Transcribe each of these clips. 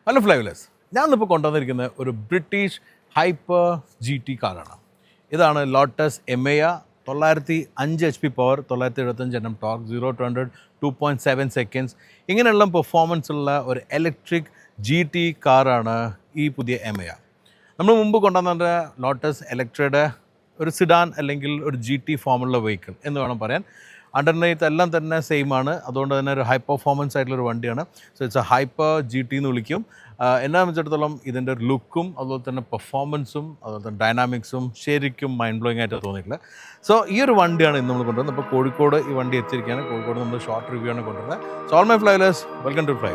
Hello ഫ്ലൈവ്ലെസ്, ഞാനിപ്പോൾ കൊണ്ടുവന്നിരിക്കുന്നത് ഒരു ബ്രിട്ടീഷ് ഹൈപ്പർ GT കാറാണ്. ഇതാണ് Lotus Emeya. 905 HP power, 975 Nm torque, 0-100 2.7 seconds. ഇങ്ങനെയുള്ള പെർഫോമൻസ് ഉള്ള ഒരു ഇലക്ട്രിക് GT കാറാണ് ഈ പുതിയ എമയ. നമ്മൾ മുമ്പ് കൊണ്ടുവന്ന ലോട്ടസ് എലക്ട്രയുടെ ഒരു സിഡാൻ അല്ലെങ്കിൽ ഒരു GT ഫോമുള്ള വെഹിക്കിൾ എന്ന് വേണം പറയാൻ. അണ്ടർനെയ്ത്ത് എല്ലാം തന്നെ സെയിം ആണ്. അതുകൊണ്ട് തന്നെ ഒരു ഹൈ പെർഫോമൻസ് ആയിട്ടുള്ളൊരു വണ്ടിയാണ്. So it's A hyper GT എന്ന് വിളിക്കും. എന്നെ സംബന്ധിച്ചിടത്തോളം ഇതിൻ്റെ ലുക്കും അതുപോലെ തന്നെ പെർഫോമൻസും അതുപോലെ തന്നെ ഡൈനാമിക്സും ശരിക്കും മൈൻഡ് ബ്ലോയിങ് ആയിട്ട് തോന്നിയിട്ടില്ല. സോ ഈ ഒരു വണ്ടിയാണ് ഇന്ന് നമ്മൾ കൊണ്ടുവരുന്നത്. അപ്പോൾ കോഴിക്കോട് ഈ വണ്ടി എത്തിയിരിക്കുകയാണ്. കോഴിക്കോട് നമ്മൾ ഷോർട്ട് റിവ്യൂ ആണ് കൊണ്ടുവരുന്നത്. So all my flyvers, welcome to Fly.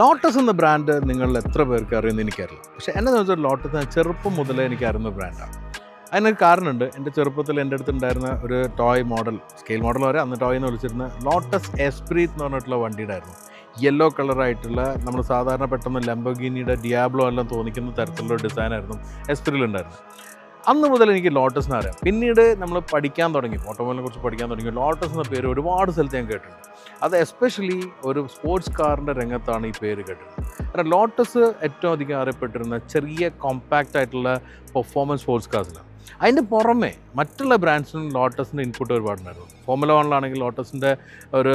Lotus എന്ന ബ്രാൻഡ് നിങ്ങൾ എത്ര പേർക്ക് അറിയുമെന്ന് എനിക്കറിയില്ല. പക്ഷേ എന്നെ സംബന്ധിച്ച് ലോട്ടസ് ചെറുപ്പം മുതലേ എനിക്ക് അറിയുന്ന ബ്രാൻഡാണ്. അതിനൊരു കാരണമുണ്ട്. എൻ്റെ ചെറുപ്പത്തിൽ എൻ്റെ അടുത്ത് ഉണ്ടായിരുന്ന ഒരു ടോയ് മോഡൽ, സ്കെയിൽ മോഡൽ വരെ അന്ന് ടോയ് എന്ന് വിളിച്ചിരുന്ന ലോട്ടസ് എസ്പ്രീത്ത് എന്ന് പറഞ്ഞിട്ടുള്ള വണ്ടിയുടെ ആയിരുന്നു. യെല്ലോ കളറായിട്ടുള്ള നമ്മൾ സാധാരണ പെട്ടെന്ന് ലംബോർഗിനിയുടെ ഡിയാബ്ലോ എല്ലാം തോന്നിക്കുന്ന തരത്തിലുള്ള ഡിസൈനായിരുന്നു എസ്പ്രീലുണ്ടായിരുന്നത്. അന്ന് മുതൽ എനിക്ക് ലോട്ടസിനെ അറിയാം. പിന്നീട് നമ്മൾ പഠിക്കാൻ തുടങ്ങി, ഓട്ടോമൊബൈലിനെ കുറിച്ച് പഠിക്കാൻ തുടങ്ങി. ലോട്ടസ് എന്ന പേര് ഒരുപാട് സ്ഥലത്ത് ഞാൻ കേട്ടിട്ടുണ്ട്. അത് എസ്പെഷ്യലി ഒരു സ്പോർട്സ് കാറിൻ്റെ രംഗത്താണ് ഈ പേര് കേട്ടിരുന്നത്. കാരണം ലോട്ടസ് ഏറ്റവും അധികം അറിയപ്പെട്ടിരുന്ന ചെറിയ കോമ്പാക്റ്റ് ആയിട്ടുള്ള പെർഫോമൻസ് സ്പോർട്സ് കാർസിലാണ്. അതിൻ്റെ പുറമെ മറ്റുള്ള ബ്രാൻഡ്സിനും ലോട്ടസിൻ്റെ ഇൻപുട്ട് ഒരുപാടുണ്ടായിരുന്നു. ഫോർമുല 1 ലോട്ടസിൻ്റെ ഒരു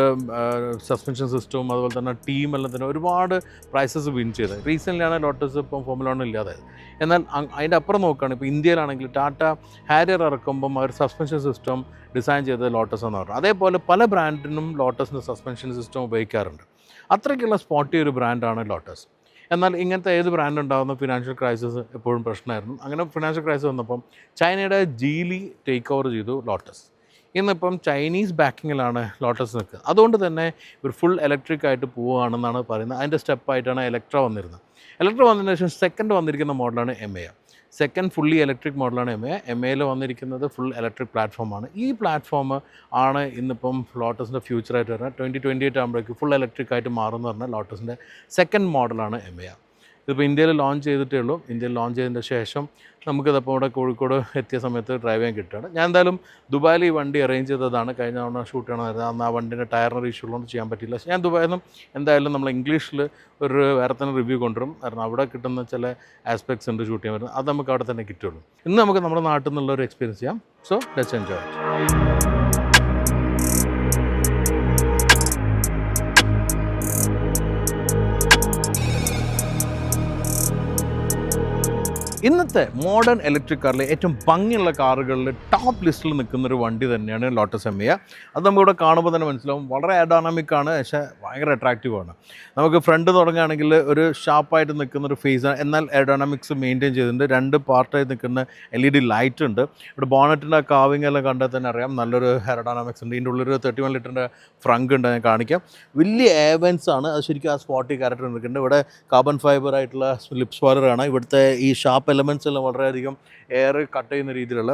സസ്പെൻഷൻ സിസ്റ്റവും അതുപോലെ തന്നെ ടീമെല്ലാം തന്നെ ഒരുപാട് പ്രൈസസ് വിൻ ചെയ്തത്. റീസെൻ്റ്ലിയാണ് ലോട്ടസ് ഇപ്പം ഫോർമുല 1 ഇല്ലാതായത്. എന്നാൽ അതിൻ്റെ അപ്പുറം നോക്കുകയാണ്, ഇപ്പോൾ ഇന്ത്യയിലാണെങ്കിൽ ടാറ്റ ഹാരിയർ ഇറക്കുമ്പം അവർ സസ്പെൻഷൻ സിസ്റ്റം ഡിസൈൻ ചെയ്തത് ലോട്ടസ് എന്ന് പറഞ്ഞു. അതേപോലെ പല ബ്രാൻഡിനും ലോട്ടസിൻ്റെ സസ്പെൻഷൻ സിസ്റ്റം ഉപയോഗിക്കാറുണ്ട്. അത്രയ്ക്കുള്ള സ്പോട്ടി ഒരു ബ്രാൻഡാണ് ലോട്ടസ്. എന്നാൽ ഇങ്ങനത്തെ ഏത് ബ്രാൻഡ് ഉണ്ടാകുന്ന ഫിനാൻഷ്യൽ ക്രൈസിസ് എപ്പോഴും പ്രശ്നമായിരുന്നു. അങ്ങനെ ഫിനാൻഷ്യൽ ക്രൈസിസ് വന്നപ്പം ചൈനയുടെ ജീലി ടേക്ക് ഓവർ ചെയ്തു ലോട്ടസ്. ഇന്നിപ്പം ചൈനീസ് ബാക്കിങ്ങിലാണ് ലോട്ടസ് നിൽക്കുക. അതുകൊണ്ട് തന്നെ ഒരു ഫുൾ ഇലക്ട്രിക് ആയിട്ട് പോവുകയാണെന്നാണ് പറയുന്നത്. അതിൻ്റെ സ്റ്റെപ്പായിട്ടാണ് എലക്ട്ര വന്നിരുന്നത്. എലക്ട്ര വന്നതിന് ശേഷം സെക്കൻഡ് വന്നിരിക്കുന്ന മോഡലാണ് എമയ. സെക്കൻഡ് ഫുള്ളി ഇലക്ട്രിക് മോഡലാണ് എമയ. എമയയിൽ വന്നിരിക്കുന്നത് ഫുൾ ഇലക്ട്രിക് പ്ലാറ്റ്ഫോമാണ്. ഈ പ്ലാറ്റ്ഫോം ആണ് ഇന്നിപ്പം ലോട്ടസിൻ്റെ ഫ്യൂച്ചറായിട്ട് വരുന്നത്. 2028 ആകുമ്പോഴേക്കും ഫുൾ ഇലക്ട്രിക് ആയിട്ട് മാറുമെന്ന് പറഞ്ഞാൽ ലോട്ടസിൻ്റെ സെക്കൻഡ് മോഡലാണ് എമയ. ഇതിപ്പോൾ ഇന്ത്യയിൽ ലോഞ്ച് ചെയ്തിട്ടേ ഉള്ളൂ. ഇന്ത്യയിൽ ലോഞ്ച് ചെയ്തതിൻ്റെ ശേഷം നമുക്കിതപ്പോൾ ഇവിടെ കോഴിക്കോട് എത്തിയ സമയത്ത് ഡ്രൈവ് ചെയ്യാൻ കിട്ടുകയാണ്. ഞാൻ എന്തായാലും ദുബായിൽ ഈ വണ്ടി അറേഞ്ച് ചെയ്തതാണ്. കഴിഞ്ഞ തവണ ഷൂട്ട് ചെയ്യണമായിരുന്നു. അന്ന് ആ വണ്ടിൻ്റെ ടയറിന് ഇഷ്യൂ ഉള്ളതുകൊണ്ട് ചെയ്യാൻ പറ്റില്ല. ഞാൻ ദുബായിൽ നിന്നും എന്തായാലും നമ്മൾ ഇംഗ്ലീഷിൽ ഒരു വേറെ തന്നെ റിവ്യൂ കൊണ്ടുവരും. കാരണം അവിടെ കിട്ടുന്ന ചില ആസ്പെക്ട്സ് ഉണ്ട് ഷൂട്ട് ചെയ്യാൻ പറ്റുന്നത്. അത് നമുക്ക് അവിടെ തന്നെ കിട്ടുള്ളൂ. ഇന്ന് നമുക്ക് നമ്മുടെ നാട്ടിൽ നിന്നുള്ള ഒരു എക്സ്പീരിയൻസ് ചെയ്യാം. So let's enjoy it. ഇന്നത്തെ മോഡേൺ ഇലക്ട്രിക് കാറിലെ ഏറ്റവും ഭംഗിയുള്ള കാറുകളിൽ ടോപ്പ് ലിസ്റ്റിൽ നിൽക്കുന്നൊരു വണ്ടി തന്നെയാണ് ലോട്ടസ് എമയ. അത് നമുക്കിവിടെ കാണുമ്പോൾ തന്നെ മനസ്സിലാവും. വളരെ എയർഡൈനാമിക് ആണ്, പക്ഷേ ഭയങ്കര അട്രാക്റ്റീവാണ്. നമുക്ക് ഫ്രണ്ട് തുടങ്ങുകയാണെങ്കിൽ ഒരു ഷാർപ്പായിട്ട് നിൽക്കുന്നൊരു ഫേസാണ്, എന്നാൽ എയർഡൈനാമിക്സ് മെയിൻറ്റെയിൻ ചെയ്തിട്ടുണ്ട്. 2 പാർട്ടായി നിൽക്കുന്ന LED ലൈറ്റ് ഉണ്ട്. ഇവിടെ ബോണറ്റിൻ്റെ കാവിങ് എല്ലാം കണ്ടാൽ തന്നെ അറിയാം നല്ലൊരു എയർഡൈനാമിക്സ് ഉണ്ട്. ഇതിൻ്റെ ഉള്ളൊരു 31 ലിറ്ററിൻ്റെ ഫ്രങ്ക് ഉണ്ട്, ഞാൻ കാണിക്കാം. വലിയ ഏവൻസ് ആണ്. അത് ശരിക്കും ആ സ്പോട്ടി ക്യാരക്ടർ നിൽക്കുന്നുണ്ട്. ഇവിടെ കാർബൺ ഫൈബർ ആയിട്ടുള്ള ലിപ് സ്പോയിലറാണ്. ഇവിടുത്തെ ഈ ഷാർപ്പ് എലമെൻറ്റ്സ് എല്ലാം വളരെയധികം എയർ കട്ട് ചെയ്യുന്ന രീതിയിലുള്ള.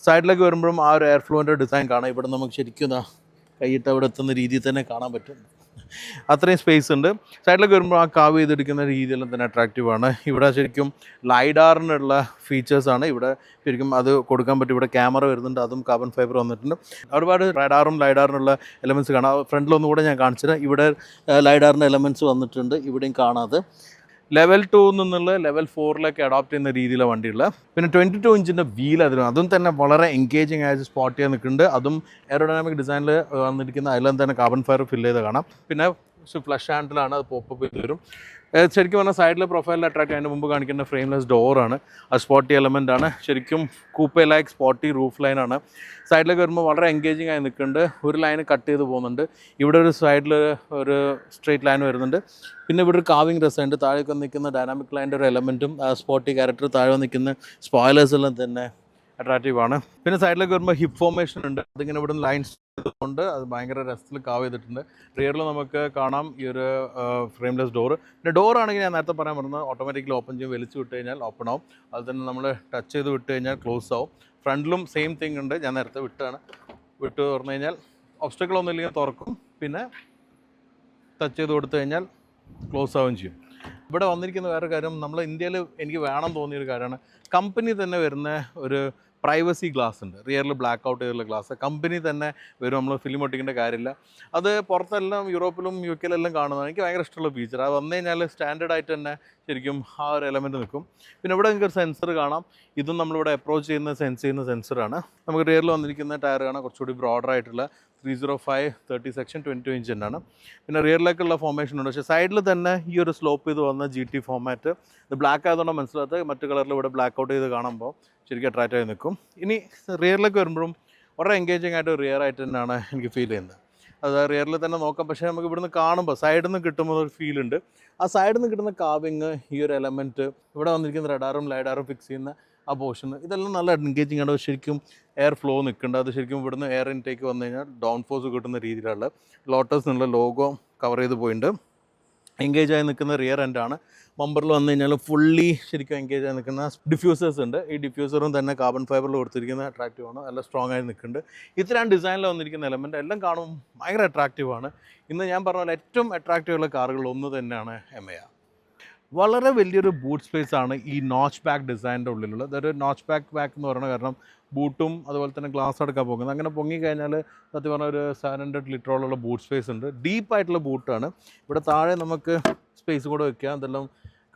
സൈഡിലേക്ക് വരുമ്പോഴും ആ ഒരു എയർ ഫ്ലോൻ്റെ ഡിസൈൻ കാണാം. ഇവിടെ നമുക്ക് ശരിക്കും കൈയിട്ട് അവിടെ എത്തുന്ന രീതിയിൽ തന്നെ കാണാൻ പറ്റും. അത്രയും സ്പേസ് ഉണ്ട്. സൈഡിലേക്ക് വരുമ്പോൾ ആ കാവ് ചെയ്തെടുക്കുന്ന രീതിയെല്ലാം തന്നെ അട്രാക്റ്റീവാണ്. ഇവിടെ ശരിക്കും ലൈഡാറിനുള്ള ഫീച്ചേഴ്സാണ്. ഇവിടെ ശരിക്കും അത് കൊടുക്കാൻ പറ്റും. ഇവിടെ ക്യാമറ വരുന്നുണ്ട്, അതും കാർബൺ ഫൈബർ വന്നിട്ടുണ്ട്. ഒരുപാട് റഡാറും ലൈഡാറിനുള്ള എലമെൻറ്റ്സ് കാണാം. ഫ്രണ്ടിലൊന്നുകൂടെ ഞാൻ കാണിച്ചത് ഇവിടെ ലൈഡാറിൻ്റെ എലമെൻറ്റ്സ് വന്നിട്ടുണ്ട്. ഇവിടെയും കാണാതെ ലെവൽ 2 നിന്നുള്ള ലെവൽ 4 അഡോപ്റ്റ് ചെയ്യുന്ന രീതിയിലെ വണ്ടിയുള്ള. പിന്നെ 22 ഇഞ്ചിൻ്റെ വീൽ അതിലും അതും തന്നെ വളരെ എൻഗേജിങ് ആയിട്ട് സ്പോട്ട് ചെയ്യാൻ നിൽക്കുന്നുണ്ട്. അതും എയറോഡൈനാമിക് ഡിസൈനിൽ വന്നിരിക്കുന്ന അതിലും തന്നെ കാർബൺ ഫൈബർ ഫില്ല് ചെയ്ത് കാണാം. പിന്നെ ഫ്ലഷ് ഹാൻഡിലാണ്, അത് പോപ്പപ്പ് ചെയ്ത് വരും. ശരിക്കും പറഞ്ഞാൽ സൈഡിലെ പ്രൊഫൈലിൽ അട്രാക്റ്റ് അതിൻ്റെ മുമ്പ് കാണിക്കുന്ന ഫ്രെയിംലെസ് ഡോറാണ്. അത് സ്പോട്ടി എലമെൻ്റ് ആണ്. ശരിക്കും കൂപ്പേ ലൈക്ക് സ്പോട്ടി റൂഫ് ലൈനാണ്. സൈഡിലേക്ക് വരുമ്പോൾ വളരെ എൻഗേജിങ് ആയി നിൽക്കുന്നുണ്ട്. ഒരു ലൈൻ കട്ട് ചെയ്ത് പോകുന്നുണ്ട്. ഇവിടെ ഒരു സൈഡിൽ ഒരു സ്ട്രെയിറ്റ് ലൈൻ വരുന്നുണ്ട്. പിന്നെ ഇവിടെ ഒരു കാവിങ് രസമുണ്ട്. താഴേക്ക് നിൽക്കുന്ന ഡൈനാമിക് ലൈൻ്റെ ഒരു എലമെൻറ്റും സ്പോട്ടി ക്യാരക്ടർ, താഴെ നിൽക്കുന്ന സ്പോയിലേഴ്സ് എല്ലാം തന്നെ അട്രാക്റ്റീവ് ആണ്. പിന്നെ സൈഡിലേക്ക് വരുമ്പോൾ ഹിപ്പ് ഫോർമേഷൻ ഉണ്ട്, അതിങ്ങനെ ഇവിടെ നിന്ന് ലൈൻസ് ഉണ്ട്, അത് ഭയങ്കര രസത്തിൽ കാവ് ചെയ്തിട്ടുണ്ട്. റിയറിൽ നമുക്ക് കാണാം ഈ ഒരു ഫ്രെയിംലെസ് ഡോറ്. പിന്നെ ഡോറാണെങ്കിൽ ഞാൻ നേരത്തെ പറയാൻ പറഞ്ഞത് ഓട്ടോമാറ്റിക്കലി ഓപ്പൺ ചെയ്യും, വലിച്ചു വിട്ട് കഴിഞ്ഞാൽ ഓപ്പൺ ആവും. അത് തന്നെ നമ്മൾ ടച്ച് ചെയ്ത് വിട്ട് കഴിഞ്ഞാൽ ക്ലോസ് ആവും. ഫ്രണ്ടിലും സെയിം തിങ് ഉണ്ട്, ഞാൻ നേരത്തെ വിട്ട് തുറന്നു കഴിഞ്ഞാൽ ഒബ്സ്റ്റക്കിൾ ഒന്നും ഇല്ലെങ്കിൽ തുറക്കും, പിന്നെ ടച്ച് ചെയ്ത് കൊടുത്തു കഴിഞ്ഞാൽ ക്ലോസ് ആവുകയും ചെയ്യും. ഇവിടെ വന്നിരിക്കുന്ന വേറെ കാര്യം, നമ്മൾ ഇന്ത്യയിൽ എനിക്ക് വേണം തോന്നിയൊരു കാര്യമാണ്, കമ്പനി തന്നെ വരുന്ന ഒരു പ്രൈവസി ഗ്ലാസ് ഉണ്ട്. റിയറിൽ ബ്ലാക്ക് ഔട്ട് ചെയ്തുള്ള ഗ്ലാസ് കമ്പനി തന്നെ വരും, നമ്മൾ ഫിലിം ഒട്ടിക്കേണ്ട കാര്യമില്ല. അത് പുറത്തെല്ലാം യൂറോപ്പിലും യു കെയിലെല്ലാം കാണുന്നത് എനിക്ക് ഭയങ്കര ഇഷ്ടമുള്ള ഫീച്ചർ. അത് വന്നു കഴിഞ്ഞാൽ സ്റ്റാൻഡേർഡ് ആയിട്ട് തന്നെ ശരിക്കും ആ ഒരു എലമെൻറ്റ് നിൽക്കും. പിന്നെ ഇവിടെ നിങ്ങൾക്ക് ഒരു സെൻസർ കാണാം, ഇതും നമ്മളിവിടെ അപ്രോച്ച് ചെയ്യുന്ന സെൻസ് ചെയ്യുന്ന സെൻസറാണ്. നമുക്ക് റിയറിൽ വന്നിരിക്കുന്ന ടയർ കാണാം, കുറച്ചുകൂടി ബ്രോഡർ ആയിട്ടുള്ള 305 30 സെക്ഷൻ 22 ഇഞ്ച് തന്നെയാണ്. പിന്നെ റിയറിലേക്കുള്ള ഫോർമേഷൻ ഉണ്ട്, പക്ഷേ സൈഡിൽ തന്നെ ഈ ഒരു സ്ലോപ്പ് ചെയ്ത് വന്ന GT ഫോർമാറ്റ്. ഇത് ബ്ലാക്ക് ആയതുകൊണ്ട് മനസ്സിലാത്തത്, മറ്റു കളറിൽ ഇവിടെ ബ്ലാക്ക് ഔട്ട് ചെയ്ത് കാണുമ്പോൾ ശരിക്കും അട്രാക്റ്റ് ആയി നിൽക്കും. ഇനി റിയറിലേക്ക് വരുമ്പോഴും വളരെ എൻഗേജിങ് ആയിട്ട് റിയർ ആയിട്ട് തന്നെയാണ് എനിക്ക് ഫീൽ ചെയ്യുന്നത്. അത് റിയറിൽ തന്നെ നോക്കാം, പക്ഷേ നമുക്ക് ഇവിടുന്ന് കാണുമ്പോൾ സൈഡിൽ നിന്ന് കിട്ടുമ്പോൾ ഒരു ഫീലുണ്ട്. ആ സൈഡിൽ നിന്ന് കിട്ടുന്ന കാവിങ്, ഈ ഒരു എലമെൻറ്റ്, ഇവിടെ വന്നിരിക്കുന്ന റഡാറും ലൈഡാറും ഫിക്സ് ചെയ്യുന്ന ആ പോർഷൻ, ഇതെല്ലാം നല്ല എൻഗേജിങ് ആണ്. ശരിക്കും എയർ ഫ്ലോ നിൽക്കുന്നുണ്ട്, അത് ശരിക്കും ഇവിടുന്ന് എയർ ഇൻടേക്ക് വന്നു കഴിഞ്ഞാൽ ഡൗൺ ഫോഴ്സ് കിട്ടുന്ന രീതിയിലുള്ള ലോട്ടസ് എന്നുള്ള ലോഗോ കവർ ചെയ്ത് പോയിട്ടുണ്ട്. എൻഗേജ് ആയി നിൽക്കുന്ന റിയർ എൻഡാണ്. ബമ്പറിൽ വന്നു കഴിഞ്ഞാൽ ഫുള്ളി ശരിക്കും എൻഗേജ് ആയി നിൽക്കുന്ന ഡിഫ്യൂസേഴ്സ് ഉണ്ട്. ഈ ഡിഫ്യൂസറും തന്നെ കാർബൺ ഫൈബറിൽ കൊടുത്തിരിക്കുന്ന അട്രാക്റ്റീവാണ്, നല്ല സ്ട്രോങ് ആയി നിൽക്കുന്നുണ്ട്. ഇത്രയും ഡിസൈനിൽ വന്നിരിക്കുന്ന എലമെൻറ്റ് എല്ലാം കാണും ഭയങ്കര അട്രാക്റ്റീവാണ്. ഇന്ന് ഞാൻ പറഞ്ഞ പോലെ ഏറ്റവും അട്രാക്റ്റീവുള്ള കാറുകൾ ഒന്ന് തന്നെയാണ് എമയ. വളരെ വലിയൊരു ബൂട്ട് സ്പേസ് ആണ് ഈ നോച്ച് ബാക്ക് ഡിസൈനിൻ്റെ ഉള്ളിലുള്ളത്. അതൊരു നോച്ച് ബാക്ക് എന്ന് പറയുന്നത് കാരണം ബൂട്ടും അതുപോലെ തന്നെ ഗ്ലാസ് അടക്കാൻ പോകുന്നത്. അങ്ങനെ പൊങ്ങിക്കഴിഞ്ഞാൽ സത്യം പറഞ്ഞാൽ ഒരു 700 ലിറ്ററോളമുള്ള ബൂട്ട് സ്പേസ് ഉണ്ട്. ഡീപ്പായിട്ടുള്ള ബൂട്ടാണ്. ഇവിടെ താഴെ നമുക്ക് സ്പേസ് കൂടെ വെക്കാം, ഇതെല്ലാം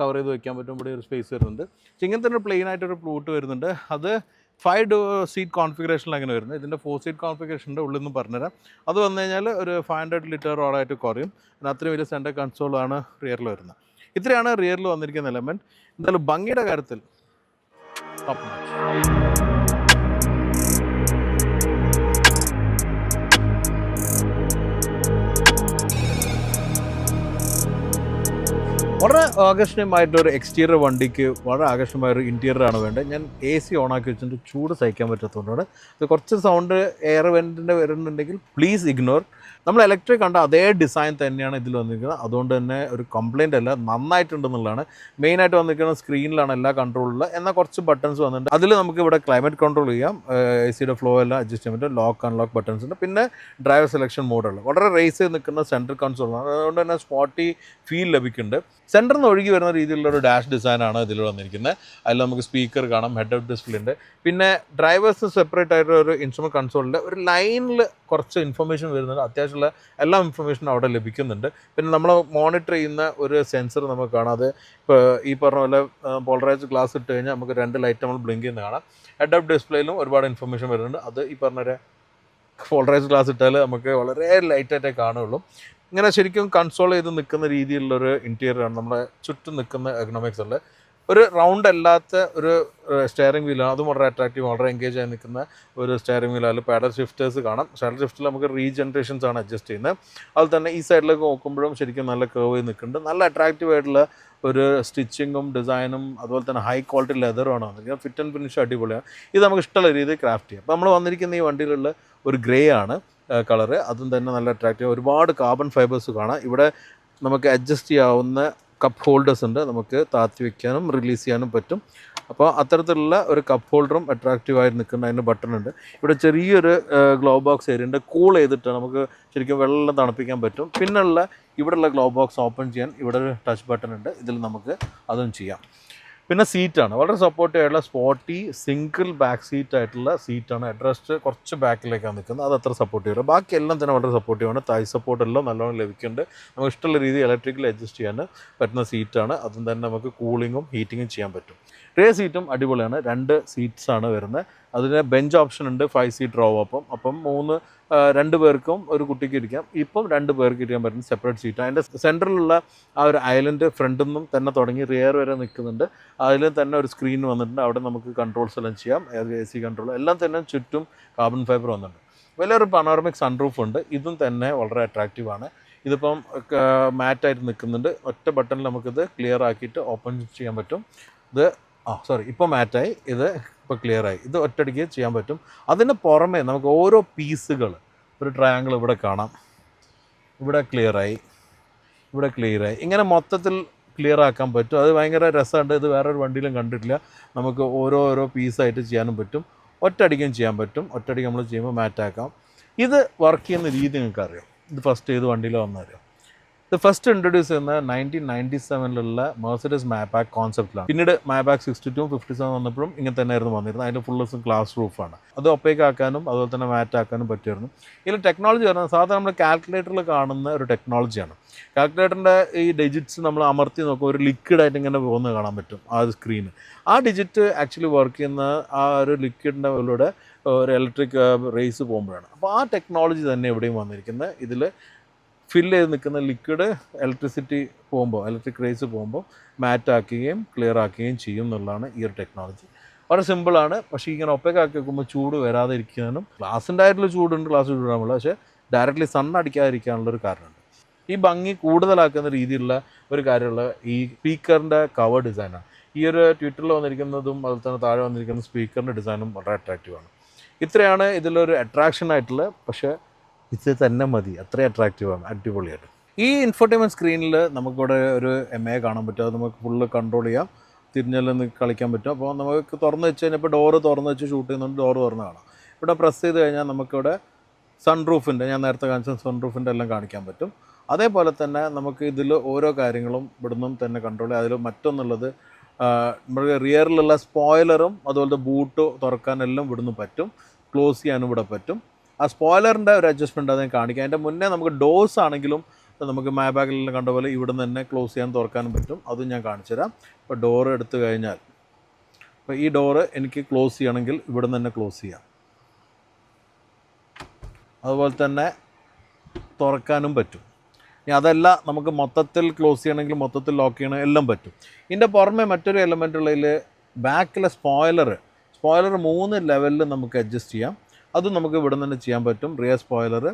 കവർ ചെയ്ത് വെക്കാൻ പറ്റും. ഇവിടെ ഒരു സ്പേസ് വരുന്നുണ്ട്. ഇങ്ങനത്തെ ഒരു പ്ലെയിൻ ആയിട്ടൊരു ബൂട്ട് വരുന്നുണ്ട്. അത് 5 സീറ്റ് കോൺഫിഗറേഷനിൽ അങ്ങനെ വരുന്നത്. ഇതിൻ്റെ 4 സീറ്റ് കോൺഫിഗറേഷൻ്റെ ഉള്ളിൽ നിന്ന് പറഞ്ഞുതരാം. അത് വന്നു കഴിഞ്ഞാൽ ഒരു 500 ലിറ്ററോളായിട്ട് കുറയും. പിന്നെ അത്രയും വലിയ സെൻറ്റർ കൺസോളാണ് റിയറിൽ വരുന്നത്. ഇത്രയാണ് റിയറിൽ വന്നിരിക്കുന്ന എലമെൻറ്റ്. എന്തായാലും ഭംഗിയുടെ കാര്യത്തിൽ ടോപ്പ് നോച്ച്. വളരെ ആകർഷണീയമായിട്ടൊരു എക്സ്റ്റീരിയർ വണ്ടിക്ക് വളരെ ആകർഷണമായൊരു ഇൻറ്റീരിയറാണ് വേണ്ടത്. ഞാൻ AC ഓണാക്കി വെച്ചിട്ട് ചൂട് സഹിക്കാൻ പറ്റാത്തതുകൊണ്ടാണ്. അത് കുറച്ച് സൗണ്ട് എയർ വെൻറ്റിൻ്റെ വരുന്നുണ്ടെങ്കിൽ പ്ലീസ് ഇഗ്നോർ. നമ്മൾ ഇലക്ട്രിക് കണ്ട അതേ ഡിസൈൻ തന്നെയാണ് ഇതിൽ വന്നിരിക്കുന്നത്. അതുകൊണ്ട് തന്നെ ഒരു കംപ്ലയിൻ്റ് അല്ല, നന്നായിട്ടുണ്ടെന്നുള്ളതാണ്. മെയിനായിട്ട് വന്നിരിക്കുന്ന സ്ക്രീനിലാണ് എല്ലാ കൺട്രോളുള്ളത്. എന്നാൽ കുറച്ച് ബട്ടൺസ് വന്നിട്ടുണ്ട്. അതിൽ നമുക്ക് ഇവിടെ ക്ലൈമറ്റ് കൺട്രോൾ ചെയ്യാം, AC ഫ്ലോ എല്ലാം അഡ്ജസ്റ്റ് ചെയ്യാൻ പറ്റും, ലോക്ക് അൺലോക്ക് ബട്ടൺസ് ഉണ്ട്. പിന്നെ ഡ്രൈവർ സെലക്ഷൻ മോഡുള്ള വളരെ റേസ് ചെയ്ത് നിൽക്കുന്ന സെൻട്രൽ കൺസോളാണ്. അതുകൊണ്ട് തന്നെ സ്പോട്ടി ഫീൽ ലഭിക്കുന്നുണ്ട്. സെൻറ്ററിൽ നിന്ന് ഒഴുകി വരുന്ന രീതിയിലുള്ള ഒരു ഡാഷ് ഡിസൈനാണ് ഇതിൽ വന്നിരിക്കുന്നത്. അതിൽ നമുക്ക് സ്പീക്കർ കാണാം, ഹെഡ് അപ്പ് ഡിസ്പ്ലേ ഉണ്ട്. പിന്നെ ഡ്രൈവേഴ്സ് സെപ്പറേറ്റ് ആയിട്ട് ഒരു ഇൻസ്ട്രുമെൻറ്റ് കൺസോളിൻ്റെ ഒരു ലൈനിൽ കുറച്ച് ഇൻഫർമേഷൻ വരുന്നുണ്ട്. അത്യാവശ്യമുള്ള എല്ലാ ഇൻഫർമേഷനും അവിടെ ലഭിക്കുന്നുണ്ട്. പിന്നെ നമ്മൾ മോണിറ്റർ ചെയ്യുന്ന ഒരു സെൻസർ നമുക്ക് കാണാം. അത് ഇപ്പോൾ ഈ പറഞ്ഞ പോലെ പോളറൈസ്ഡ് ഗ്ലാസ് ഇട്ട് കഴിഞ്ഞാൽ നമുക്ക് 2 ലൈറ്റ് നമ്മൾ ബ്ലിങ്ക് ചെയ്യുന്ന കാണാം. ഹെഡ് അപ്പ് ഡിസ്പ്ലേയിലും ഒരുപാട് ഇൻഫർമേഷൻ വരുന്നുണ്ട്. അത് ഈ പറഞ്ഞൊരു പോളറൈസ്ഡ് ഗ്ലാസ് ഇട്ടാൽ നമുക്ക് വളരെ ലൈറ്റായിട്ടേ കാണുള്ളൂ. ഇങ്ങനെ ശരിക്കും കൺസോൾ ചെയ്ത് നിൽക്കുന്ന രീതിയിലുള്ളൊരു ഇൻറ്റീരിയറാണ് നമ്മുടെ ചുറ്റും നിൽക്കുന്ന എക്കണോമിക്സ് ഉള്ളത്. ഒരു റൗണ്ട് അല്ലാത്ത ഒരു സ്റ്റെയറിംഗ് വീലാണ്, അതും വളരെ അട്രാക്റ്റീവ്, വളരെ എൻഗേജ് ആയി നിൽക്കുന്ന ഒരു സ്റ്റെയറിംഗ് വീലാണ്. പാഡൽ ഷിഫ്റ്റേഴ്സ് കാണാം. പാഡൽ ഷിഫ്റ്റിൽ നമുക്ക് റീജനറേഷൻസ് ആണ് അഡ്ജസ്റ്റ് ചെയ്യുന്നത്. അതുപോലെ തന്നെ ഈ സൈഡിലേക്ക് നോക്കുമ്പോഴും ശരിക്കും നല്ല കർവ് ചെയ്ത് നിൽക്കുന്നുണ്ട്. നല്ല അട്രാക്റ്റീവ് ആയിട്ടുള്ള ഒരു സ്റ്റിച്ചിങ്ങും ഡിസൈനും അതുപോലെ തന്നെ ഹൈ ക്വാളിറ്റി ലെതറുമാണ് വന്നിരിക്കുന്നത്. ഫിറ്റ് ആൻഡ് ഫിനിഷ് അടിപൊളിയാണ്. ഇത് നമുക്ക് ഇഷ്ടമുള്ള രീതിയിൽ ക്രാഫ്റ്റ് ചെയ്യാം. അപ്പോൾ നമ്മൾ വന്നിരിക്കുന്ന ഈ വണ്ടിയിലുള്ള ഒരു ഗ്രേ ആണ് കളറ്, അതും തന്നെ നല്ല അട്രാക്റ്റീവ്. ഒരുപാട് കാർബൺ ഫൈബേഴ്സ് കാണാം. ഇവിടെ നമുക്ക് അഡ്ജസ്റ്റ് ചെയ്യാവുന്ന കപ്പ് ഹോൾഡേഴ്സ് ഉണ്ട്, നമുക്ക് താത്തി വയ്ക്കാനും റിലീസ് ചെയ്യാനും പറ്റും. അപ്പോൾ അത്തരത്തിലുള്ള ഒരു കപ്പ് ഹോൾഡറും അട്രാക്റ്റീവായി നിൽക്കുന്ന അതിന് ബട്ടൺ ഉണ്ട്. ഇവിടെ ചെറിയൊരു ഗ്ലോ ബോക്സ് ഏരിയ ഉണ്ട്, കൂൾ ചെയ്തിട്ട് നമുക്ക് ശരിക്കും വെള്ളം തണുപ്പിക്കാൻ പറ്റും. പിന്നുള്ള ഇവിടെയുള്ള ഗ്ലോ ബോക്സ് ഓപ്പൺ ചെയ്യാൻ ഇവിടെ ഒരു ടച്ച് ബട്ടൺ ഉണ്ട്, ഇതിൽ നമുക്ക് അതും ചെയ്യാം. പിന്നെ സീറ്റാണ് വളരെ സപ്പോർട്ടീവ് ആയിട്ടുള്ള സ്പോട്ടി സിംഗിൾ ബാക്ക് സീറ്റ് ആയിട്ടുള്ള സീറ്റാണ്. ഹെഡ്റസ്റ്റ് കുറച്ച് ബാക്കിലേക്കാണ് നിൽക്കുന്നത്, അത് അത്ര സപ്പോർട്ടീവ്. ബാക്കി എല്ലാം തന്നെ വളരെ സപ്പോർട്ടീവാണ്. തായ് സപ്പോർട്ടെല്ലാം നല്ലോണം ലഭിക്കുന്നുണ്ട്. നമുക്ക് ഇഷ്ടമുള്ള രീതിയിൽ ഇലക്ട്രിക്കൽ അഡ്ജസ്റ്റ് ചെയ്യാൻ പറ്റുന്ന സീറ്റാണ്. അതും തന്നെ നമുക്ക് കൂളിങ്ങും ഹീറ്റിങ്ങും ചെയ്യാൻ പറ്റും. റേ സീറ്റും അടിപൊളിയാണ്. 2 സീറ്റ്സാണ് വരുന്നത്. അതിന് ബെഞ്ച് ഓപ്ഷൻ ഉണ്ട്, 5 സീറ്റ് റോ. അപ്പം 2 പേർക്കും ഒരു കുട്ടിക്ക് ഇരിക്കാം. ഇപ്പം 2 പേർക്ക് ഇരിക്കാൻ പറ്റുന്ന സെപ്പറേറ്റ് സീറ്റ്. അതിൻ്റെ സെൻറ്ററിലുള്ള ആ ഒരു ഐലൻഡ് ഫ്രണ്ടിൽ നിന്നും തന്നെ തുടങ്ങി റിയർ വരെ നിൽക്കുന്നുണ്ട്. അതിൽ തന്നെ ഒരു സ്ക്രീൻ വന്നിട്ടുണ്ട്, അവിടെ നമുക്ക് കൺട്രോൾസ് എല്ലാം ചെയ്യാം, AC കൺട്രോൾ എല്ലാം തന്നെ. ചുറ്റും കാർബൺ ഫൈബർ വന്നിട്ടുണ്ട്. വലിയൊരു പനോറമിക് സൺറൂഫ് ഉണ്ട്, ഇതും തന്നെ വളരെ അട്രാക്റ്റീവാണ്. ഇതിപ്പം മാറ്റായിട്ട് നിൽക്കുന്നുണ്ട്. ഒറ്റ ബട്ടണിൽ നമുക്കിത് ക്ലിയർ ആക്കിയിട്ട് ഓപ്പൺ ചെയ്യാൻ പറ്റും. ഇത് ഇപ്പോൾ മാറ്റായി. ഇത് ഇപ്പോൾ ക്ലിയറായി. ഇത് ഒറ്റയടിക്ക് ചെയ്യാൻ പറ്റും. അതിന് പുറമെ നമുക്ക് ഓരോ പീസുകൾ, ഒരു ട്രയാങ്കിൾ ഇവിടെ കാണാം, ഇവിടെ ക്ലിയറായി, ഇവിടെ ക്ലിയറായി, ഇങ്ങനെ മൊത്തത്തിൽ ക്ലിയർ ആക്കാൻ പറ്റും. അത് ഭയങ്കര രസമുണ്ട്. ഇത് വേറൊരു വണ്ടിയിലും കണ്ടിട്ടില്ല. നമുക്ക് ഓരോ പീസായിട്ട് ചെയ്യാനും പറ്റും, ഒറ്റയടിക്കും ചെയ്യാൻ പറ്റും. ഒറ്റയടിക്ക് നമ്മൾ ചെയ്യുമ്പോൾ മാറ്റാക്കാം. ഇത് വർക്ക് ചെയ്യുന്ന രീതി നിങ്ങൾക്കറിയാം. ഇത് ഫസ്റ്റ് ഏത് വണ്ടിയിലാണ് വന്നറിയാം. ഇത് ഫസ്റ്റ് ഇൻട്രൊഡ്യൂസ് ചെയ്യുന്ന 1997 മെർസിഡസ് മാബാക്ക് കോൺസെപ്റ്റിലാണ്. പിന്നീട് മാബാക്ക് 62, 57 വന്നപ്പോഴും ഇങ്ങനെ തന്നെയായിരുന്നു വന്നിരുന്നത്. അതിൻ്റെ ഫുൾ ഗ്ലാസ് റൂഫാണ്. അത് ഒപ്പേക്ക് ആക്കാനും അതുപോലെ തന്നെ മാറ്റ് ആക്കാനും പറ്റുമായിരുന്നു. ഇതിൽ ടെക്നോളജി പറഞ്ഞാൽ സാധാരണ നമ്മൾ കാൽക്കുലേറ്ററിൽ കാണുന്ന ഒരു ടെക്നോളജിയാണ്. കാൽക്കുലേറ്ററിൻ്റെ ഈ ഡിജിറ്റ്സ് നമ്മൾ അമർത്തി നോക്കുമ്പോൾ ഒരു ലിക്വിഡായിട്ട് ഇങ്ങനെ പോകുന്നത് കാണാൻ പറ്റും ആ സ്ക്രീന്. ആ ഡിജിറ്റ് ആക്ച്വലി വർക്ക് ചെയ്യുന്ന ആ ഒരു ലിക്വിഡിൻ്റെ ഉള്ളിലൂടെ ഒരു ഇലക്ട്രിക് റേസ് പോകുമ്പോഴാണ്. അപ്പോൾ ആ ടെക്നോളജി തന്നെ എവിടെയും വന്നിരിക്കുന്നത്. ഇതിൽ ഫില്ല് ചെയ്ത് നിൽക്കുന്ന ലിക്വിഡ് ഇലക്ട്രിസിറ്റി പോകുമ്പോൾ, ഇലക്ട്രിക് റേസ് പോകുമ്പോൾ മാറ്റാക്കുകയും ക്ലിയർ ആക്കുകയും ചെയ്യും എന്നുള്ളതാണ് ഈ ഒരു ടെക്നോളജി. വളരെ സിമ്പിളാണ്. പക്ഷേ ഇങ്ങനെ ഒപ്പേക്ക് ആക്കി വെക്കുമ്പോൾ ചൂട് വരാതെ ഇരിക്കാനും, ഗ്ലാസിൻ്റെ ആയിട്ടുള്ള ചൂടുണ്ട്, ഗ്ലാസ് ചൂടാകുമ്പോൾ, പക്ഷേ ഡയറക്റ്റ്ലി സൺ അടിക്കാതിരിക്കാനുള്ളൊരു കാരണമുണ്ട്. ഈ ഭംഗി കൂടുതലാക്കുന്ന രീതിയിലുള്ള ഒരു കാര്യമുള്ള ഈ സ്പീക്കറിൻ്റെ കവർ ഡിസൈനാണ്. ഈ ഒരു ട്വിറ്ററിൽ വന്നിരിക്കുന്നതും അതുപോലെ തന്നെ താഴെ വന്നിരിക്കുന്ന സ്പീക്കറിൻ്റെ ഡിസൈനും വളരെ അട്രാക്റ്റീവാണ്. ഇത്രയാണ് ഇതിലൊരു അട്രാക്ഷൻ ആയിട്ടുള്ളത്. പക്ഷേ ഇത് തന്നെ മതി, അത്രയും അട്രാക്റ്റീവാണ്, അടിപൊളിയായിട്ട്. ഈ ഇൻഫോർടൈൻമെൻറ്റ് സ്ക്രീനിൽ നമുക്കിവിടെ ഒരു MA കാണാൻ പറ്റും. അത് നമുക്ക് ഫുള്ള് കൺട്രോൾ ചെയ്യാം, തിരിഞ്ഞെല്ലാം കളിക്കാൻ പറ്റും. അപ്പോൾ നമുക്ക് തുറന്ന് വെച്ച് കഴിഞ്ഞാൽ ഇപ്പോൾ ഡോറ് തുറന്ന് വെച്ച് ഷൂട്ട് ചെയ്യുന്നുണ്ട്, ഡോറ് തുറന്ന് കാണാം. ഇവിടെ പ്രസ് ചെയ്ത് കഴിഞ്ഞാൽ നമുക്കിവിടെ സൺറൂഫിൻ്റെ, ഞാൻ നേരത്തെ കാണിച്ച സൺറൂഫിൻ്റെ എല്ലാം കാണിക്കാൻ പറ്റും. അതേപോലെ തന്നെ നമുക്ക് ഇതിൽ ഓരോ കാര്യങ്ങളും ഇവിടുന്നും തന്നെ കൺട്രോൾ ചെയ്യാം. അതിൽ മറ്റൊന്നുള്ളത് നമ്മുടെ റിയറിലുള്ള സ്പോയിലറും അതുപോലത്തെ ബൂട്ട് തുറക്കാനെല്ലാം ഇവിടുന്ന് പറ്റും, ക്ലോസ് ചെയ്യാനും ഇവിടെ പറ്റും. ആ സ്പോയിലറിൻ്റെ ഒരു അഡ്ജസ്റ്റ്മെൻറ്റ് അതിനെ കാണിക്കാം. അതിൻ്റെ മുന്നേ നമുക്ക് ഡോസ് ആണെങ്കിലും നമുക്ക് മാബാക്കിലെല്ലാം കണ്ട പോലെ ഇവിടെ നിന്ന് തന്നെ ക്ലോസ് ചെയ്യാൻ തുറക്കാനും പറ്റും. അതും ഞാൻ കാണിച്ചു തരാം. ഇപ്പോൾ ഡോറ് എടുത്തു കഴിഞ്ഞാൽ, അപ്പോൾ ഈ ഡോറ് എനിക്ക് ക്ലോസ് ചെയ്യണമെങ്കിൽ ഇവിടെ നിന്ന് തന്നെ ക്ലോസ് ചെയ്യാം. അതുപോലെ തന്നെ തുറക്കാനും പറ്റും. ഇനി അതല്ല നമുക്ക് മൊത്തത്തിൽ ക്ലോസ് ചെയ്യണമെങ്കിൽ മൊത്തത്തിൽ ലോക്ക് ചെയ്യണം, എല്ലാം പറ്റും. ഇതിൻ്റെ പുറമെ മറ്റൊരു എലമെൻ്റ് ഉള്ളതിൽ ബാക്കിലെ സ്പോയിലർ 3 ലെവലിൽ നമുക്ക് അഡ്ജസ്റ്റ് ചെയ്യാം. അതും നമുക്ക് ഇവിടെ നിന്ന് തന്നെ ചെയ്യാൻ പറ്റും. റിയർ സ്പോയിലർ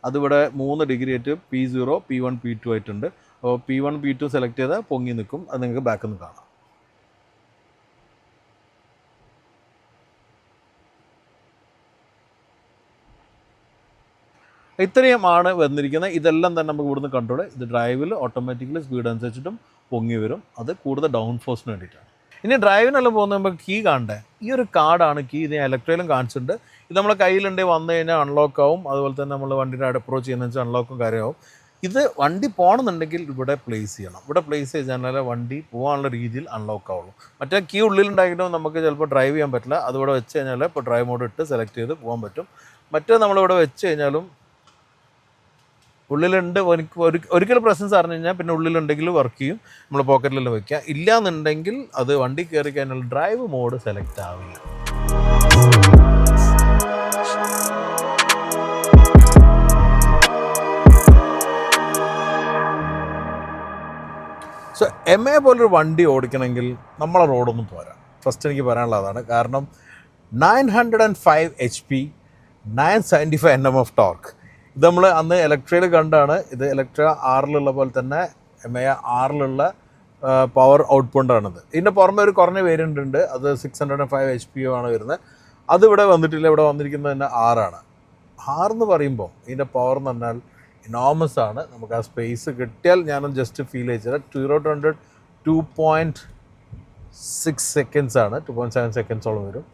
അതിവിടെ 3 ഡിഗ്രി ആയിട്ട് P0, P1, P2 ആയിട്ടുണ്ട്. അപ്പോൾ P1, P2 സെലക്ട് ചെയ്താൽ പൊങ്ങി നിൽക്കും. അത് നിങ്ങൾക്ക് ബാക്കിൽ നിന്ന് കാണാം. ഇത്രയുമാണ് വന്നിരിക്കുന്നത്. ഇതെല്ലാം തന്നെ നമുക്ക് ഇവിടുന്ന് കൺട്രോൾ. ഇത് ഡ്രൈവിൽ ഓട്ടോമാറ്റിക്കലി സ്പീഡ് അനുസരിച്ചിട്ടും പൊങ്ങി വരും. അത് കൂടുതൽ ഡൗൺ ഫോഴ്സിന് വേണ്ടിയിട്ടാണ്. ഇനി ഡ്രൈവിനെല്ലാം പോകുന്ന നമുക്ക് കീ കാണണ്ടേ. ഈ ഒരു കാർഡാണ് കീ. ഇത് ഞാൻ ഇലക്ട്രയിലും കാണിച്ചിട്ടുണ്ട്. ഇത് നമ്മളെ കയ്യിലുണ്ടെങ്കിൽ വന്നു കഴിഞ്ഞാൽ അൺലോക്ക് ആവും. അതുപോലെ തന്നെ നമ്മൾ വണ്ടിയുടെ അപ്രോച്ച് ചെയ്യുന്ന വെച്ചാൽ അൺലോക്കും കാര്യമാവും. ഇത് വണ്ടി പോകണമെന്നുണ്ടെങ്കിൽ ഇവിടെ പ്ലേസ് ചെയ്യണം. ഇവിടെ പ്ലേസ് ചെയ്താൽ വണ്ടി പോകാനുള്ള രീതിയിൽ അൺലോക്ക് ആവുള്ളൂ. മറ്റേ കീ ഉള്ളിലുണ്ടായിട്ടും നമുക്ക് ചിലപ്പോൾ ഡ്രൈവ് ചെയ്യാൻ പറ്റില്ല. അതിവിടെ വെച്ച് കഴിഞ്ഞാൽ ഇപ്പോൾ ഡ്രൈവ് മോഡ് ഇട്ട് സെലക്ട് ചെയ്ത് പോകാൻ പറ്റും. മറ്റേ നമ്മളിവിടെ വെച്ച് കഴിഞ്ഞാലും ഉള്ളിലുണ്ട്, ഒരിക്കലും പ്രസൻസ് അറിഞ്ഞു കഴിഞ്ഞാൽ പിന്നെ ഉള്ളിലുണ്ടെങ്കിൽ വർക്ക് ചെയ്യും. നമ്മൾ പോക്കറ്റിലെല്ലാം വയ്ക്കുക. ഇല്ലയെന്നുണ്ടെങ്കിൽ അത് വണ്ടി കയറി കഴിഞ്ഞാൽ ഡ്രൈവ് മോഡ് സെലക്ട് ആവില്ല. സോ MA പോലൊരു വണ്ടി ഓടിക്കണമെങ്കിൽ നമ്മളെ റോഡൊന്നും പോരാ. ഫസ്റ്റ് എനിക്ക് പറയാനുള്ളതാണ്. കാരണം 905 HP, 975 Nm ഓഫ് ടോർക്ക്. ഇത് നമ്മൾ അന്ന് ഇലക്ട്രയിൽ കണ്ടാണ്. ഇത് ഇലക്ട്ര ആറിലുള്ള പോലെ തന്നെ MA ആറിലുള്ള പവർ ഔട്ട്പുട്ടാണിത്. ഇതിൻ്റെ പുറമെ ഒരു കുറഞ്ഞ വേരിയൻ്റ് ഉണ്ട്. അത് 605 HP ആണ് വരുന്നത്. അതിവിടെ വന്നിട്ടില്ല. ഇവിടെ വന്നിരിക്കുന്നത് തന്നെ 6 എന്ന് പറയുമ്പോൾ ഇതിൻ്റെ പവർ എന്ന് പറഞ്ഞാൽ ഇനോമസ് ആണ്. നമുക്ക് ആ സ്പേസ് കിട്ടിയാൽ ഞാനൊന്ന് ജസ്റ്റ് ഫീൽ ചെയ്തത് 0-100 2.6 സെക്കൻഡ്സ് ആണ്. 2.7 സെക്കൻഡ്സോളം വരും.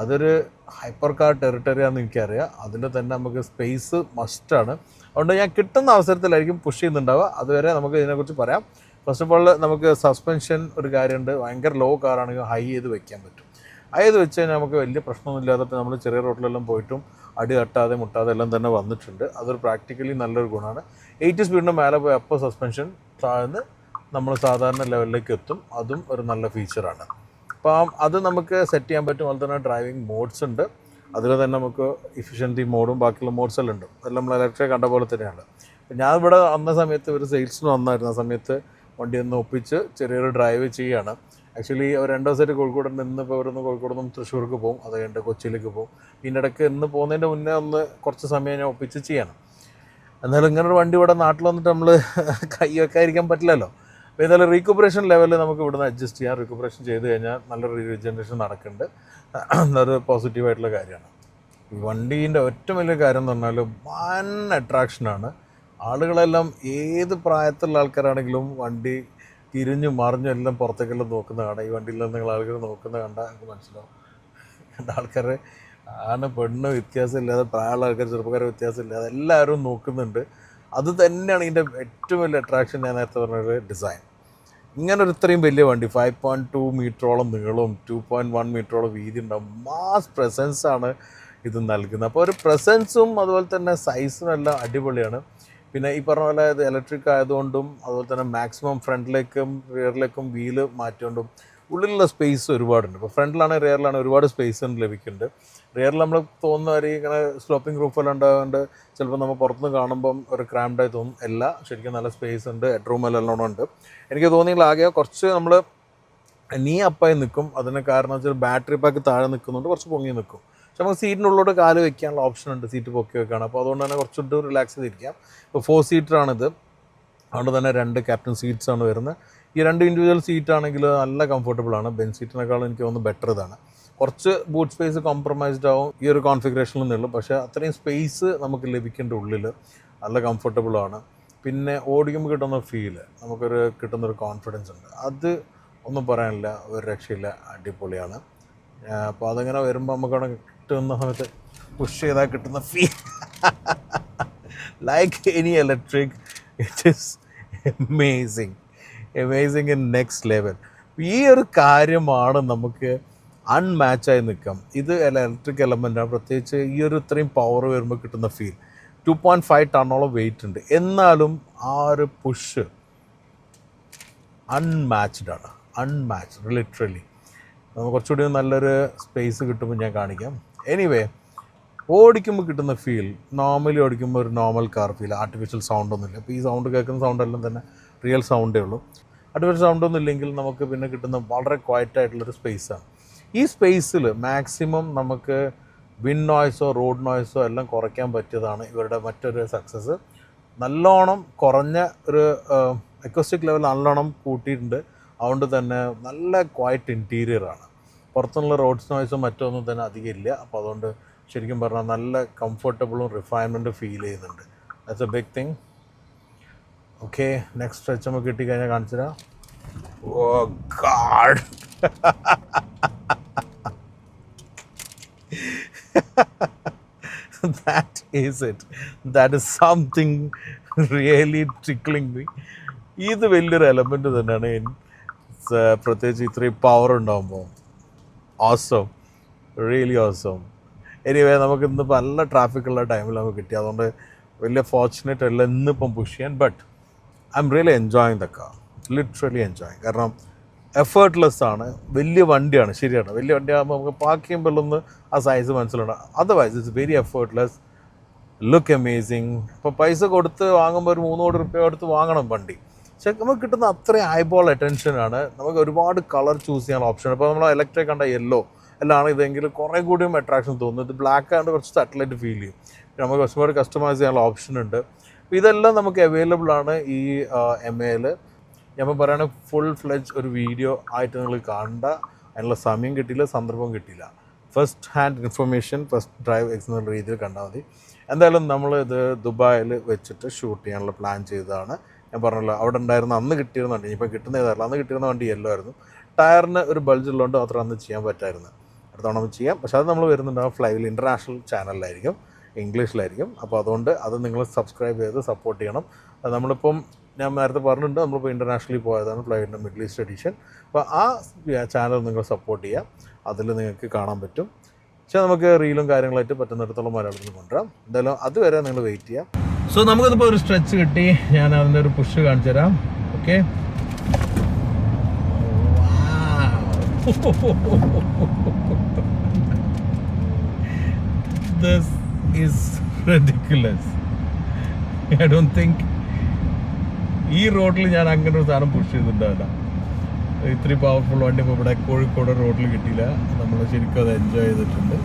അതൊരു ഹൈപ്പർ കാർ ടെറിട്ടറിയാണെന്ന് എനിക്കറിയാം. അതിൽ തന്നെ നമുക്ക് സ്പേസ് മസ്റ്റാണ്. അതുകൊണ്ട് ഞാൻ കിട്ടുന്ന അവസരത്തിലായിരിക്കും പുഷ് ചെയ്യുന്നുണ്ടാവുക. അതുവരെ നമുക്ക് ഇതിനെക്കുറിച്ച് പറയാം. ഫസ്റ്റ് ഓഫ് ഓൾ നമുക്ക് സസ്പെൻഷൻ ഒരു കാര്യമുണ്ട്. ഭയങ്കര ലോ കാറാണെങ്കിൽ ഹൈ ചെയ്ത് വെക്കാൻ പറ്റും. ഹൈ ചെയ്ത് വെച്ച് കഴിഞ്ഞാൽ നമുക്ക് വലിയ പ്രശ്നമൊന്നുമില്ലാതെ നമ്മൾ ചെറിയ റോഡിലെല്ലാം പോയിട്ടും അടി തട്ടാതെ മുട്ടാതെ എല്ലാം തന്നെ വന്നിട്ടുണ്ട്. അതൊരു പ്രാക്ടിക്കലി നല്ലൊരു ഗുണമാണ്. 80 സ്പീഡിന് മേലെ പോയി അപ്പോൾ സസ്പെൻഷൻ താഴ്ന്ന് നമ്മൾ സാധാരണ ലെവലിലേക്ക് എത്തും. അതും ഒരു നല്ല ഫീച്ചറാണ്. അപ്പം അത് നമുക്ക് സെറ്റ് ചെയ്യാൻ പറ്റും. അതുപോലെ തന്നെ ഡ്രൈവിംഗ് മോഡ്സ് ഉണ്ട്. അതിൽ തന്നെ നമുക്ക് എഫിഷ്യൻസി മോഡും ബാക്കിയുള്ള മോഡ്സ് എല്ലാം ഉണ്ട്. അതെല്ലാം നമ്മൾ ഇലക്ട്രിക് കണ്ട പോലെ തന്നെയാണ്. ഞാൻ ഇവിടെ വന്ന സമയത്ത് ഒരു സെയിൽസിന് വന്നായിരുന്നു. ആ സമയത്ത് വണ്ടി ഒന്ന് ഒപ്പിച്ച് ചെറിയൊരു ഡ്രൈവ് ചെയ്യുകയാണ്. ആക്ച്വലി ഒരു 2 ദിവസമായിട്ട് കോഴിക്കോട് നിന്ന് ഇപ്പോൾ ഇവിടുന്ന് കോഴിക്കോട് നിന്ന് തൃശ്ശൂർക്ക് പോകും. അത് കഴിഞ്ഞിട്ട് കൊച്ചിയിലേക്ക് പോകും. പിന്നെ ഇടയ്ക്ക് ഇന്ന് പോകുന്നതിൻ്റെ മുന്നേ ഒന്ന് കുറച്ച് സമയം ഞാൻ ഒപ്പിച്ച് ചെയ്യണം. എന്നാലും ഇങ്ങനൊരു വണ്ടി ഇവിടെ നാട്ടിൽ വന്നിട്ട് നമ്മൾ കൈ വെക്കാതിരിക്കാൻ പറ്റില്ലല്ലോ. ഏതായാലും റീകുപ്പറേഷൻ ലെവലിൽ നമുക്ക് ഇവിടുന്ന് അഡ്ജസ്റ്റ് ചെയ്യാം. റീകുപ്പറേഷൻ ചെയ്ത് കഴിഞ്ഞാൽ നല്ലൊരു റീജനറേഷൻ നടക്കുന്നുണ്ട്. അതൊരു പോസിറ്റീവായിട്ടുള്ള കാര്യമാണ്. ഈ വണ്ടീൻ്റെ ഏറ്റവും വലിയ കാര്യം എന്ന് പറഞ്ഞാൽ വൻ അട്രാക്ഷനാണ്. ആളുകളെല്ലാം ഏത് പ്രായത്തിലുള്ള ആൾക്കാരാണെങ്കിലും വണ്ടി തിരിഞ്ഞു മറിഞ്ഞും എല്ലാം പുറത്തേക്കെല്ലാം നോക്കുന്ന കാണാം. ഈ വണ്ടിയിൽ നിങ്ങൾ ആളുകൾ നോക്കുന്ന കണ്ടാൽ എനിക്ക് മനസ്സിലാവും. കണ്ട ആൾക്കാർ ആണ് പെണ്ണ് വ്യത്യാസമില്ലാതെ, പ്രായമുള്ള ആൾക്കാർ ചെറുപ്പക്കാരെ വ്യത്യാസമില്ലാതെ എല്ലാവരും നോക്കുന്നുണ്ട്. അത് തന്നെയാണ് ഇതിൻ്റെ ഏറ്റവും വലിയ അട്രാക്ഷൻ. ഞാൻ നേരത്തെ പറഞ്ഞൊരു ഡിസൈൻ. ഇങ്ങനൊരു ഇത്രയും വലിയ വണ്ടി 5.2 മീറ്ററോളം നീളവും 2.1 മീറ്ററോളം വീതി ഉണ്ടാവും. മാസ് പ്രസൻസാണ് ഇത് നൽകുന്നത്. അപ്പോൾ ഒരു പ്രസൻസും അതുപോലെ തന്നെ സൈസും എല്ലാം അടിപൊളിയാണ്. പിന്നെ ഈ പറഞ്ഞ പോലെ ഇത് ഇലക്ട്രിക് ആയതുകൊണ്ടും അതുപോലെ തന്നെ മാക്സിമം ഫ്രണ്ടിലേക്കും റിയറിലേക്കും വീല് മാറ്റിക്കൊണ്ടും ഉള്ളിലുള്ള സ്പേസ് ഒരുപാടുണ്ട്. ഇപ്പോൾ ഫ്രണ്ടിലാണെങ്കിൽ റിയറിലാണ് ഒരുപാട് സ്പേസ് ലഭിക്കുന്നുണ്ട്. റിയറിൽ നമ്മൾ തോന്നുന്ന വരെ ഇങ്ങനെ സ്ലോപ്പിംഗ് റൂഫെല്ലാം ഉണ്ടാകുന്നുണ്ട്. ചിലപ്പോൾ നമ്മൾ പുറത്തുനിന്ന് കാണുമ്പം ഒരു ക്രാംഡായി തോന്നും. എല്ലാം ശരിക്കും നല്ല സ്പേസ് ഉണ്ട്. ഹെഡ്റൂമെല്ലാം ഉണ്ട്. എനിക്ക് തോന്നിയില്ല ആകെ കുറച്ച് നമ്മൾ നീ അപ്പായി നിൽക്കും. അതിന് കാരണം വെച്ചാൽ ബാറ്ററി പാക്ക് താഴെ നിൽക്കുന്നുണ്ട്, കുറച്ച് പൊങ്ങി നിൽക്കും. പക്ഷെ നമുക്ക് സീറ്റിനുള്ളോട് കാല് വെക്കാനുള്ള ഓപ്ഷൻ ഉണ്ട്, സീറ്റ് പൊക്കി വെക്കുകയാണ്. അപ്പോൾ അതുകൊണ്ട് തന്നെ കുറച്ചുകൂടി റിലാക്സ് ചെയ്തിരിക്കാം. ഇപ്പോൾ 4 സീറ്ററാണിത്. അതുകൊണ്ട് തന്നെ 2 ക്യാപ്റ്റൻ സീറ്റ്സാണ് വരുന്നത്. ഈ 2 ഇൻഡിവിജ്വൽ സീറ്റാണെങ്കിൽ നല്ല കംഫർട്ടബിളാണ്. ബെഞ്ച് സീറ്റിനേക്കാളും എനിക്ക് തോന്നുന്നു ബെറ്റർ ഇതാണ്. കുറച്ച് ബൂട്ട് സ്പേസ് കോംപ്രമൈസ്ഡ് ആവും ഈ ഒരു കോൺഫിഗറേഷനിൽ നിന്നുള്ളൂ. പക്ഷേ അത്രയും സ്പേസ് നമുക്ക് ലഭിക്കേണ്ട ഉള്ളിൽ നല്ല കംഫർട്ടബിളാണ്. പിന്നെ ഓടിക്കുമ്പോൾ കിട്ടുന്ന ഫീല്, നമുക്കൊരു കിട്ടുന്നൊരു കോൺഫിഡൻസ് ഉണ്ട്. അത് ഒന്നും പറയാനില്ല, ഒരു രക്ഷയില്ല, അടിപൊളിയാണ്. അപ്പോൾ അതങ്ങനെ വരുമ്പോൾ നമുക്കവിടെ കിട്ടുന്ന സമയത്ത് പുഷ് ചെയ്താൽ കിട്ടുന്ന feel like any electric, it is amazing in next level. ഈ ഒരു കാര്യമാണ് നമുക്ക് അൺമാച്ചായി നിൽക്കാം. ഇത് ഇലക്ട്രിക് എലമെൻ്റാണ്. പ്രത്യേകിച്ച് ഈ ഒരു ഇത്രയും പവർ വരുമ്പോൾ കിട്ടുന്ന ഫീൽ. 2.5 ടണ്ണോളം വെയിറ്റ് ഉണ്ട്. എന്നാലും ആ ഒരു പുഷ് അൺമാച്ച്ഡ് ലിറ്ററലി. നമുക്ക് കുറച്ചുകൂടി നല്ലൊരു സ്പേസ് കിട്ടുമ്പോൾ ഞാൻ കാണിക്കാം. എനിവേ, ഓടിക്കുമ്പോൾ കിട്ടുന്ന ഫീൽ നോർമലി ഓടിക്കുമ്പോൾ ഒരു നോർമൽ കാർ ഫീൽ. ആർട്ടിഫിഷ്യൽ സൗണ്ടൊന്നുമില്ല. ഇപ്പോൾ ഈ സൗണ്ട് കേൾക്കുന്ന സൗണ്ടെല്ലാം തന്നെ റിയൽ സൗണ്ടേ ഉള്ളൂ. ആർട്ടിഫിഷ്യൽ സൗണ്ടൊന്നും ഇല്ലെങ്കിൽ നമുക്ക് പിന്നെ കിട്ടുന്ന വളരെ ക്വയറ്റായിട്ടുള്ളൊരു സ്പേസാണ്. ഈ സ്പേസിൽ മാക്സിമം നമുക്ക് വിൻഡ് നോയ്സോ റോഡ് നോയ്സോ എല്ലാം കുറയ്ക്കാൻ പറ്റിയതാണ് ഇവരുടെ മറ്റൊരു സക്സസ്. നല്ലോണം കുറഞ്ഞ ഒരു അക്വസ്റ്റിക് ലെവൽ നല്ലോണം കൂട്ടിയിട്ടുണ്ട്. അതുകൊണ്ട് തന്നെ നല്ല ക്വയറ്റ് ഇൻറ്റീരിയറാണ്. പുറത്തുനിന്നുള്ള റോഡ്സ് നോയ്സും മറ്റൊന്നും തന്നെ അധികം ഇല്ല. അപ്പോൾ അതുകൊണ്ട് ശരിക്കും പറഞ്ഞാൽ നല്ല കംഫർട്ടബിളും റിഫൈൻമെൻറ്റും ഫീൽ ചെയ്യുന്നുണ്ട്. That's a big thing. Okay, next stretch നമുക്ക് കിട്ടിക്കഴിഞ്ഞാൽ കാണിച്ചു തരാം. Oh god, that is it. That is something really tickling me. ഇത് വലിയൊരു എലമെൻറ്റ് തന്നെയാണ്. പ്രത്യേകിച്ച് ഇത്രയും പവർ ഉണ്ടാകുമ്പോൾ ഓസം, റിയലി ഓസം. എനിവേ, നമുക്ക് ഇന്നിപ്പോൾ നല്ല ട്രാഫിക്കുള്ള ടൈമിൽ നമുക്ക് കിട്ടി. അതുകൊണ്ട് വലിയ ഫോർച്ചുനേറ്റ് അല്ല ഇന്നിപ്പം പുഷ് ചെയ്യാൻ. But I am really enjoying the car, literally enjoying. കാരണം എഫേർട്ട്ലെസ് ആണ്. വലിയ വണ്ടിയാണ്, ശരിയാണ്. വലിയ വണ്ടിയാകുമ്പോൾ നമുക്ക് പാർക്ക് ചെയ്യുമ്പോഴൊന്ന് ആ സൈസ് മനസ്സിലുണ്ട്. Otherwise it's very effortless, look amazing. ഇപ്പോൾ പൈസ കൊടുത്ത് വാങ്ങുമ്പോൾ ഒരു 3 കോടി രൂപ കൊടുത്ത് വാങ്ങണം വണ്ടി. പക്ഷേ നമുക്ക് കിട്ടുന്ന അത്രയും ഐബോൾ അറ്റൻഷനാണ്. നമുക്ക് ഒരുപാട് കളർ ചൂസ് ചെയ്യാനുള്ള ഓപ്ഷൻ. ഇപ്പോൾ നമ്മൾ ഇലക്ട്രിക് കണ്ട യെല്ലോ എല്ലാം ഇതെങ്കിൽ കുറേ കൂടിയും അട്രാക്ഷൻ തോന്നുന്നു. ഇത് ബ്ലാക്ക് ആയതുകൊണ്ട് കുറച്ച് സാറ്റലൈറ്റ് ഫീൽ ചെയ്യും. നമുക്ക് കുറച്ചുകൂടി കസ്റ്റമൈസ് ചെയ്യാനുള്ള ഓപ്ഷൻ ഉണ്ട്. അപ്പോൾ ഇതെല്ലാം നമുക്ക് അവൈലബിൾ ആണ് ഈ MAയിൽ. ഞാൻ പറയുകയാണെങ്കിൽ ഫുൾ ഫ്ലെഡ്ജ് ഒരു വീഡിയോ ആയിട്ട് നിങ്ങൾ കാണണ്ട. അതിനുള്ള സമയം കിട്ടിയില്ല, സന്ദർഭം കിട്ടിയില്ല. First hand information, first drive എന്നുള്ള രീതിയിൽ കണ്ടാൽ മതി. എന്തായാലും നമ്മൾ ഇത് ദുബായിൽ വെച്ചിട്ട് ഷൂട്ട് ചെയ്യാനുള്ള പ്ലാൻ ചെയ്തതാണ്. ഞാൻ പറഞ്ഞല്ലോ, അവിടെ ഉണ്ടായിരുന്ന അന്ന് കിട്ടിയിരുന്ന വണ്ടി, ഇപ്പം കിട്ടുന്ന ഏതായാലും അന്ന് കിട്ടിയിരുന്ന വണ്ടി യെല്ലോ ആയിരുന്നു. ടയറിന് ഒരു ബൾജ് ഉള്ളതുകൊണ്ട് മാത്രം അന്ന് ചെയ്യാൻ പറ്റായിരുന്നു. അടുത്ത തവണ ചെയ്യാം. പക്ഷേ അത് നമ്മൾ വരുന്നുണ്ടാകും ഫ്ലൈവിൽ ഇൻ്റർനാഷണൽ ചാനലിലായിരിക്കും, ഇംഗ്ലീഷിലായിരിക്കും. അപ്പോൾ അതുകൊണ്ട് അത് നിങ്ങൾ സബ്സ്ക്രൈബ് ചെയ്ത് സപ്പോർട്ട് ചെയ്യണം. അത് നമ്മളിപ്പം ഞാൻ നേരത്തെ പറഞ്ഞിട്ടുണ്ട്, നമ്മളിപ്പോൾ ഇൻ്റർനാഷണലി പോയതാണ് ഫ്ലൈവിൻ്റെ മിഡിൽ ഈസ്റ്റ് എഡിഷൻ. അപ്പോൾ ആ ചാനൽ നിങ്ങൾ സപ്പോർട്ട് ചെയ്യാം. അതിൽ നിങ്ങൾക്ക് കാണാൻ പറ്റും. പക്ഷേ നമുക്ക് റീലും കാര്യങ്ങളായിട്ട് പറ്റുന്നിടത്തോളം മലയാളത്തിൽ കൊണ്ടുവരാം. എന്തായാലും അതുവരെ നിങ്ങൾ വെയിറ്റ് ചെയ്യാം. സോ നമുക്കിതിപ്പോൾ ഒരു സ്ട്രെച്ച് കിട്ടി. ഞാൻ അതിൻ്റെ ഒരു പുഷ് കാണിച്ചു തരാം. Okay, this is ridiculous. I don't think ഈ റോഡിൽ ഞാൻ അങ്ങനെ ഒരു സാധനം പുഷ് ചെയ്തിട്ടുണ്ടാവില്ല. ഇത്രയും പവർഫുൾ വണ്ടി ഇപ്പോൾ ഇവിടെ കോഴിക്കോട് റോഡിൽ കിട്ടിയില്ല. നമ്മൾ ശരിക്കും അത് എൻജോയ് ചെയ്തിട്ടുണ്ട്.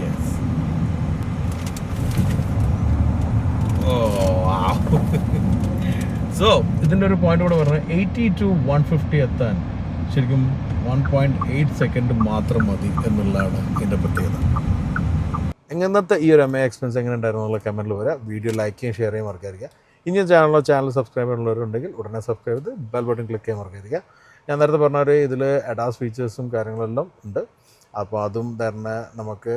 യെസ്, സോ ഇതിൻ്റെ ഒരു പോയിന്റ് കൂടെ പറഞ്ഞാൽ 80 to 150 എത്താൻ ശരിക്കും 1.8 സെക്കൻഡ് മാത്രം മതി എന്നുള്ളതാണ് ഇതിൻ്റെ പ്രത്യേകത. എങ്ങനത്തെ ഈ ഒരു MI എക്സ്പെൻസ് എങ്ങനെ ഉണ്ടായിരുന്നു എന്നുള്ള കമൻറ്റിൽ വരാം. വീഡിയോ ലൈക്ക് ചെയ്യാൻ ഷെയർ ചെയ്യാൻ മറക്കാതിരിക്കുക. ഇനി ചാനൽ സബ്സ്ക്രൈബ് ചെയ്യുന്നവരുണ്ടെങ്കിൽ ഉടനെ സബ്സ്ക്രൈബ് ചെയ്ത് ബെൽ ബട്ടൺ ക്ലിക്ക് ചെയ്യാൻ മറക്കാതിരിക്കുക. ഞാൻ നേരത്തെ പറഞ്ഞ ഇതിൽ അഡാസ് ഫീച്ചേഴ്സും കാര്യങ്ങളെല്ലാം ഉണ്ട്. അപ്പോൾ അതും തന്നെ നമുക്ക്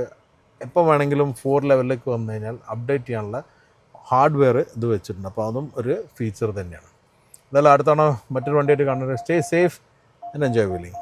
എപ്പോൾ വേണമെങ്കിലും 4 ലെവലിലേക്ക് വന്നു കഴിഞ്ഞാൽ അപ്ഡേറ്റ് ചെയ്യാനുള്ള ഹാർഡ്വെയർ ഇത് വെച്ചിട്ടുണ്ട്. അപ്പോൾ അതും ഒരു ഫീച്ചർ തന്നെയാണ്. എന്തായാലും അടുത്തവണ മറ്റൊരു വണ്ടിയായിട്ട് കാണുന്നത്. Stay safe and enjoy wheeling.